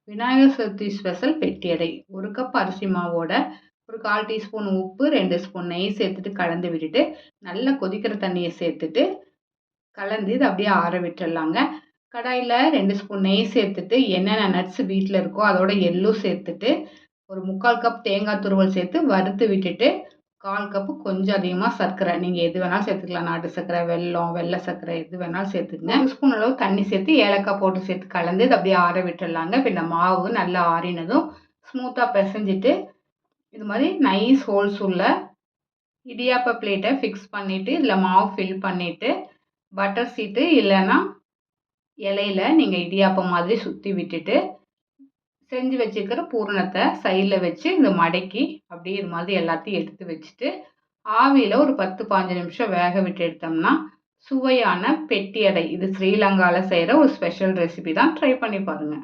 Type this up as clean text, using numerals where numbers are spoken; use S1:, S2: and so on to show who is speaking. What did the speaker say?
S1: Vinayagar Chaturthi special பெட்டி அடை. 1 cup அரிசி மாவோட ஒரு 1/4 டீஸ்பூன் உப்பு, 2 ஸ்பூன் நெய் சேர்த்துட்டு கலந்து விட்டுட்டு, நல்லா கொதிக்கிற தண்ணிய சேர்த்துட்டு, கலந்து இத அப்படியே ஆற விட்டுறலாங்க. கடாயில 2 ஸ்பூன் நெய் சேர்த்துட்டு, என்னென்ன நட்ஸ் வீட்ல இருக்கோ அதோட எள்ளும் சேர்த்துட்டு, ஒரு 3/4 கப் தேங்காய் துருவல் சேர்த்து வறுத்து விட்டுட்டு, 1/4 கப்பு கொஞ்சம் அதிகமா சர்க்கரை. நீங்க எது வேணாலும் சேர்த்துக்கலாம். நாட்டு சர்க்கரை, வெல்லம், வெள்ளை சர்க்கரை எது வேணாலும் சேர்த்துக்கங்க. 1 ஸ்பூன் அளவு தண்ணி சேர்த்து ஏலக்காய் போட்டு சேர்த்து கலந்து இத அப்படியே ஆற விட்டுறலாங்க. இப்ப இந்த மாவு நல்லா ஆறினதும் ஸ்மூத்தா பிசைஞ்சிட்டு, இது மாதிரி நைஸ் ஹோல்ஸ் உள்ள இடியாப்ப பிளேட்ட ஃபிக்ஸ் பண்ணிட்டு, இதுல மாவு ஃபில் பண்ணிட்டு, பட்டர் சீட்டு இல்லைன்னா இலையில நீங்க இடியாப்பம் மாதிரி சுத்தி விட்டுட்டு, செஞ்சு வச்சிருக்கிற பூரணத்தை சைடில் வச்சு இந்த மடக்கி அப்படியே இது மாதிரி எல்லாத்தையும் எடுத்து வச்சுட்டு ஆவியில் ஒரு 10-15 நிமிஷம் வேக விட்டு எடுத்தோம்னா சுவையான பெட்டி அடை. இது ஸ்ரீலங்காவில் செய்கிற ஒரு ஸ்பெஷல் ரெசிபி தான். ட்ரை பண்ணி பாருங்கள்.